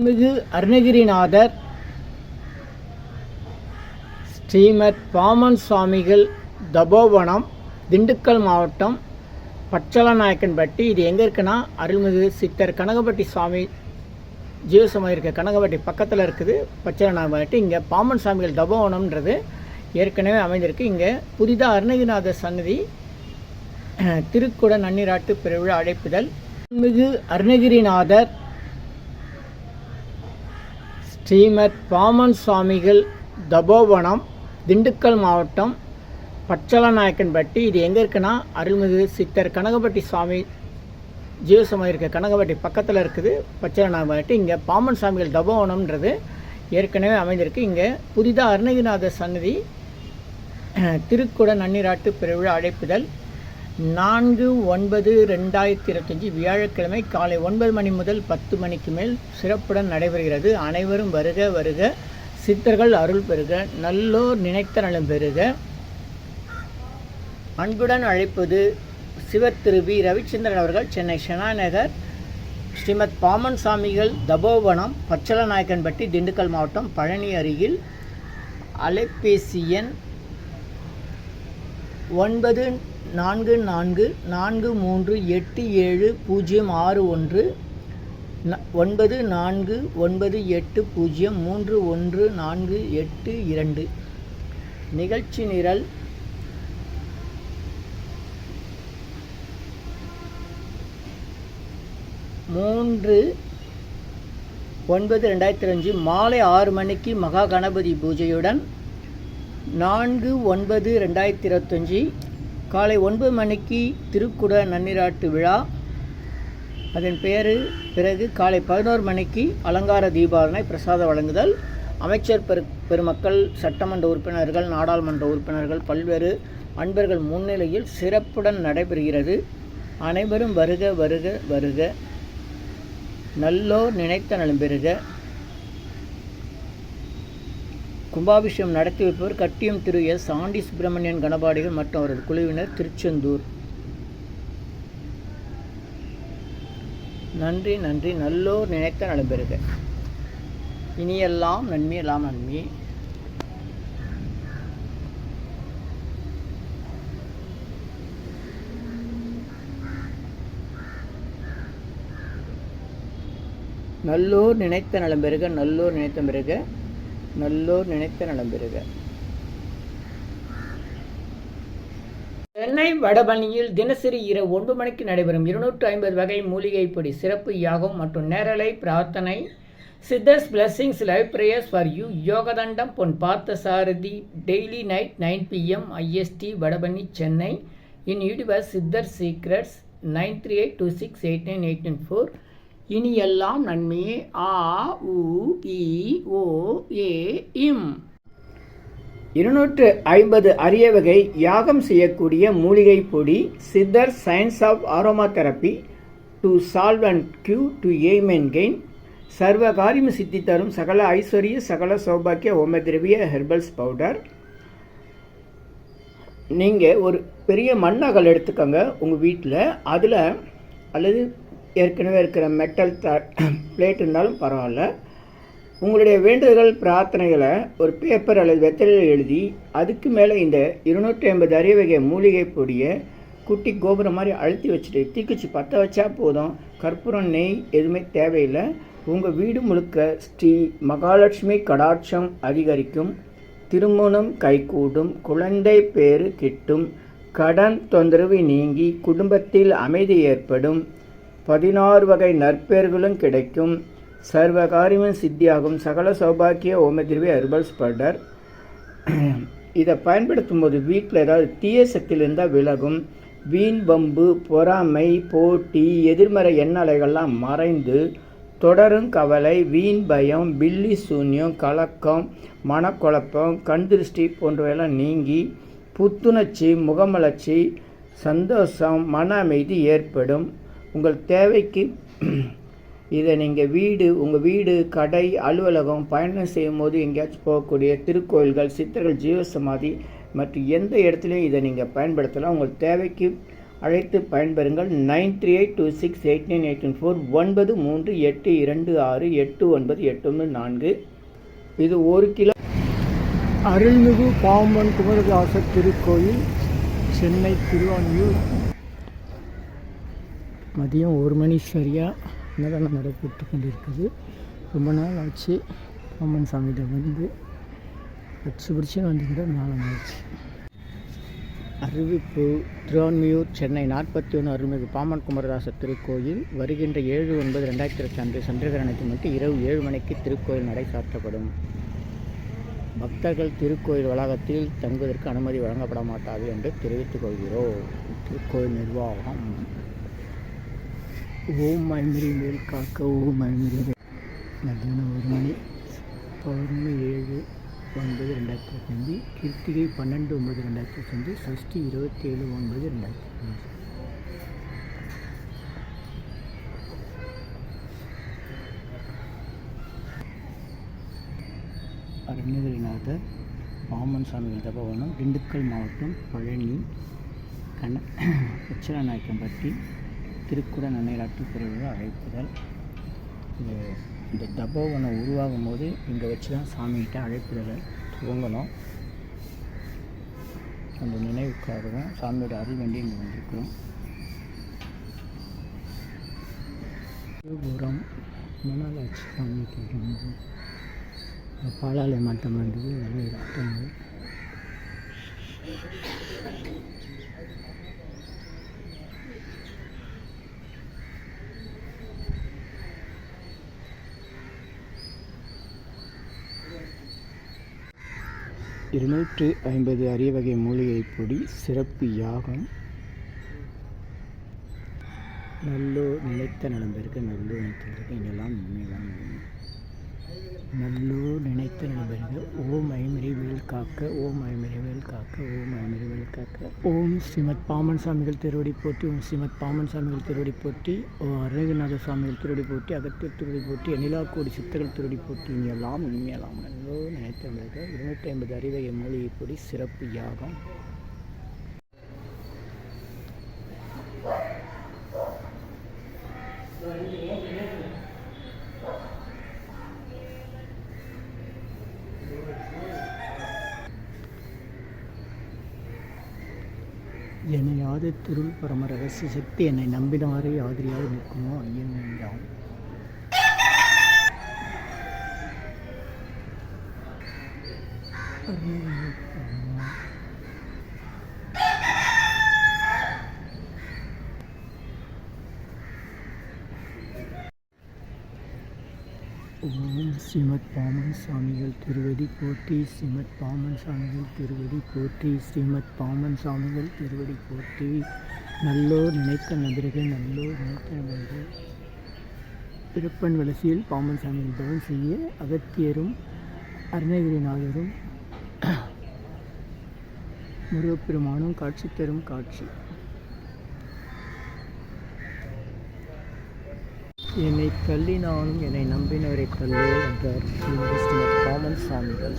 மிகு அருணகிரிநாதர் ஸ்ரீமத் பாமன் சுவாமிகள் தபோவனம், திண்டுக்கல் மாவட்டம், பச்சலநாயக்கன்பட்டி. இது எங்கே இருக்குன்னா, அருள்மிகு சித்தர் கனகப்பட்டி சுவாமி ஜீவசமாதி இருக்க கனகப்பட்டி பக்கத்தில் இருக்குது பச்சலநாயக்கன்பட்டி. இங்கே பாமன் சுவாமிகள் தபோவனம்ன்றது ஏற்கனவே அமைந்திருக்கு. இங்கே புதிதாக அருணகிரிநாதர் சன்னதி திருக்குட நன்னீராட்டு பெருவிழா அழைப்புதல். மிகு அருணகிரிநாதர் ஸ்ரீமத் பாமன் சுவாமிகள் தபோவனம், திண்டுக்கல் மாவட்டம், பச்சலநாயக்கன்பட்டி. இது எங்கே இருக்குன்னா, அருள்மிகு சித்தர் கனகப்பட்டி சுவாமி ஜீவசமாதி இருக்க கனகப்பட்டி பக்கத்தில் இருக்குது பச்சலநாயக்கன்பட்டி. இங்கே பாமன் சுவாமிகள் தபோவனம்ன்றது ஏற்கனவே அமைந்திருக்கு. இங்கே புதிதாக அருணகிரிநாதர் சன்னதி திருக்குட நன்னீராட்டு பெருவிழா அழைப்புதல் 4/9/2025 வியாழக்கிழமை காலை 9 மணி முதல் 10 மணிக்கு மேல் சிறப்புடன் நடைபெறுகிறது. அனைவரும் வருக வருக, சித்தர்கள் அருள் பெறுக, நல்லோர் நினைத்த நலம் பெறுக. அன்புடன் அழைப்பது சிவர் திரு வி. ரவிச்சந்திரன் அவர்கள், சென்னை ஷெனாநகர், ஸ்ரீமத் பாமன் சுவாமிகள் தபோவனம், பச்சலநாயக்கன்பட்டி, திண்டுக்கல் மாவட்டம், பழனி அருகில். அலைபேசி எண் 9444387061 9498031482. நிகழ்ச்சி நிரல் 3/9/2025 மாலை 6 மணிக்கு மகா கணபதி பூஜையுடன் 4/9/2025 காலை 9 மணிக்கு திருக்குட நன்னீராட்டு விழா. அதன் பிறகு காலை 11 மணிக்கு அலங்கார தீபாரணை பிரசாத வழங்குதல். அமைச்சர் பெருமக்கள், சட்டமன்ற உறுப்பினர்கள், நாடாளுமன்ற உறுப்பினர்கள், பல்வேறு அன்பர்கள் முன்னிலையில் சிறப்புடன் நடைபெறுகிறது. அனைவரும் வருக வருக வருக, நல்லோர் நினைத்த நலம் பெறுக. கும்பாபிஷேகம் நடத்தி வைப்பவர் கட்டியம் திரு எஸ். ஆண்டி சுப்பிரமணியன் கணபாடிகள் மற்றும் அவரது குழுவினர், திருச்செந்தூர். நன்றி நன்றி. நல்லோர் நினைத்த நலம் பெறுக. இனியெல்லாம் நன்மை, எல்லாம் நன்மை. நல்லோர் நினைத்த நலம் பெறுக, நல்லோர் நினைத்த பெறுக, நல்லோர் நினைத்த நலம் பெறுக. சென்னை வடபழனியில் தினசரி இரவு 9 மணிக்கு நடைபெறும் 250 வகை மூலிகை பொடி சிறப்பு யாகம் மற்றும் நேரலை பிரார்த்தனை. Siddhars blessings live prayers for you. யோகதண்டம் Pon Parthasarathy. Daily night 9 PM IST, Vadapalani, Chennai. In YouTuber Siddhar secrets 9382689894. இனி எல்லாம் நன்மையே. ஆ உ இ ஓ ஏ இம். 250 அரிய வகை யாகம் செய்யக்கூடிய மூலிகை பொடி. சித்தர் science of aroma therapy to solve and கியூ டு எய்ம் அண்ட் கெயின். சர்வ காரியம் சித்தி தரும் சகல ஐஸ்வர்ய சகல சௌபாக்கிய ஓமதிரவிய ஹெர்பல்ஸ் பவுடர். நீங்கள் ஒரு பெரிய மண்ணகல் எடுத்துக்கோங்க உங்கள் வீட்டில். அதில் அல்லது ஏற்கனவே இருக்கிற மெட்டல் பிளேட் இருந்தாலும் பரவாயில்ல, உங்களுடைய வேண்டுதல்கள் பிரார்த்தனைகளை ஒரு பேப்பர் அல்லது வெத்தலையில் எழுதி அதுக்கு மேலே இந்த 250 அரிய வகை மூலிகை பொடியை குட்டி கோபுரம் மாதிரி அழுத்தி வச்சுட்டு தீக்குச்சி பற்ற வச்சா போதும். கற்பூரம், நெய் எதுவுமே தேவையில்லை. உங்கள் வீடு முழுக்க ஸ்ரீ மகாலட்சுமி கடாட்சம் அதிகரிக்கும், திருமணம் கைகூடும், குழந்தை பேறு கிட்டும், கடன் தொந்தரவு நீங்கி குடும்பத்தில் அமைதி ஏற்படும், 16 வகை நற்பெயர்களும் கிடைக்கும், சர்வகாரியமும் சித்தியாகும், சகல சௌபாக்கிய ஓமதிரவி ஹெர்பல்ஸ் பவுடர். இதை பயன்படுத்தும் போது வீட்டில் ஏதாவது தீய சக்தியில் இருந்தால் விலகும். வீண் வம்பு, பொறாமை, போட்டி, எதிர்மறை எண்ணலைகள்லாம் மறைந்து தொடரும் கவலை, வீண் பயம், பில்லி சூன்யம், கலக்கம், மனக்குழப்பம், கண் திருஷ்டி போன்றவையெல்லாம் நீங்கி புத்துணர்ச்சி, முகமலர்ச்சி, சந்தோஷம், மன அமைதி ஏற்படும். உங்கள் தேவைக்கு இதை நீங்கள் உங்கள் வீடு, கடை, அலுவலகம், பயணம் செய்யும் போது எங்கேயாச்சும் போகக்கூடிய திருக்கோயில்கள், சித்தர்கள் ஜீவசமாதி மற்றும் எந்த இடத்துலையும் இதை நீங்கள் பயன்படுத்தலாம். உங்கள் தேவைக்கு அழைத்து பயன்பெறுங்கள். 9382689814 9382689894. இது 1 கிலோ. அருள்மிகு பாம்பன் குமரதாசர் திருக்கோயில், சென்னை திருவான்மியூர். மதியம் 1 மணி சரியாக அன்னதானம் நடைபெற்று கொண்டிருக்குது. ரொம்ப நாள் ஆச்சு பாம்பன் சாமிகிட்ட வந்து பிடிச்சுன்னு வந்து கூட நாளம் ஆச்சு. அறிவிப்பு: திருவான்மியூர், சென்னை 41 அருள்மிகு பாம்பன் குமரதாசர் திருக்கோயில் வருகின்ற 7/9/2022 அன்று சந்திரகிரகணத்தை முன்னிட்டு இரவு 7 மணிக்கு திருக்கோயில் நடை சாற்றப்படும். பக்தர்கள் திருக்கோயில் வளாகத்தில் தங்குவதற்கு அனுமதி வழங்கப்பட மாட்டாது என்று தெரிவித்துக் கொள்கிறோம். திருக்கோயில் நிர்வாகம். ஓம் ஐமரி மேல் காக்க, ஓம் ஐமரி. மத்தியானம் 1 மணி. பௌர்ணமி 7/9/2005, கிருத்திகை 12/9/2005, சஷ்டி 27/9/2005. அருணகிரிநாதர் பாம்பன் சாமிகள் தபோவனம், திண்டுக்கல் மாவட்டம் பழனி உச்சலநாயக்கம்பட்டி திருக்குட நன்னைராட்டு பிரிவு அழைப்புதல். இந்த தபோவனம் உருவாகும் போது இங்கே வச்சு தான் சாமிகிட்ட அழைப்புதலை துவங்கணும். அந்த நினைவுக்காகவும் சாமியோட அருள் வேண்டி இங்கே வந்திருக்கிறோம். சிவபுரம் மணாலாட்சி சாமிக்கு பாலாலய மாட்டம் வந்தது. நிறைய ரத்தங்கள். இருநூற்று 50 அரிய வகை மூலிகை பொடி சிறப்பு யாகம். நல்லூர் நினைத்த நலம்பெருக்க, நல்லூர் நினைத்த இங்கெல்லாம் உண்மைதான். நல்லூர் நினைத்த நலம்பெருக்க. ஓம் ஐமரி வேல் காக்க, ஓம் ஐமரி வேல் காக்க, ஓம் ஐமரி வேல் காக்க. ஓம் ஸ்ரீமத் பாம்பன் சாமிகள் திருவடி போற்றி, ஓம் ஸ்ரீமத் பாம்பன் சாமிகள் திருவடி போற்றி, ஓம் அருணகிரிநாத சாமிகள் திருவடி போற்றி, அகத்தியர் திருவடி போற்றி, அணிலாக்கோடி சித்தர்கள் திருவடி போற்றி. இனியெல்லாம் இனிமையெல்லாம் நல்லூர் நினைத்த நலம்பெருக்க. 250 அரிய மூலிகை பொடி சிறப்பு யாகம். என்னை யாது திருள் பரம ரகசிய சக்தி என்னை நம்பினாரே ஆதரியாக நிற்குமோ ஐயன் வேண்டாம். ஓம் ஸ்ரீமத் பாம்பன் சாமிகள் திருவடி போற்றி, ஸ்ரீமத் பாம்பன் சாமிகள் திருவடி போற்றி, ஸ்ரீமத் பாம்பன் சாமிகள் திருவடி போற்றி. நல்லோர் நினைத்த நபர்கள், நல்லோர் நினைத்த நபர்கள். பிறப்பன் வலசியில் பாம்பன் சாமிகள் தவம் செய்ய அகத்தியரும் அருணகிரிநாதரும் முருகப்பெருமானும் காட்சி தரும் காட்சி. என்னை தள்ளினாலும் என்னை நம்பினவரை தள்ளுவேன் என்றார் ஸ்ரீமத் பாம்பன் சாமிகள்.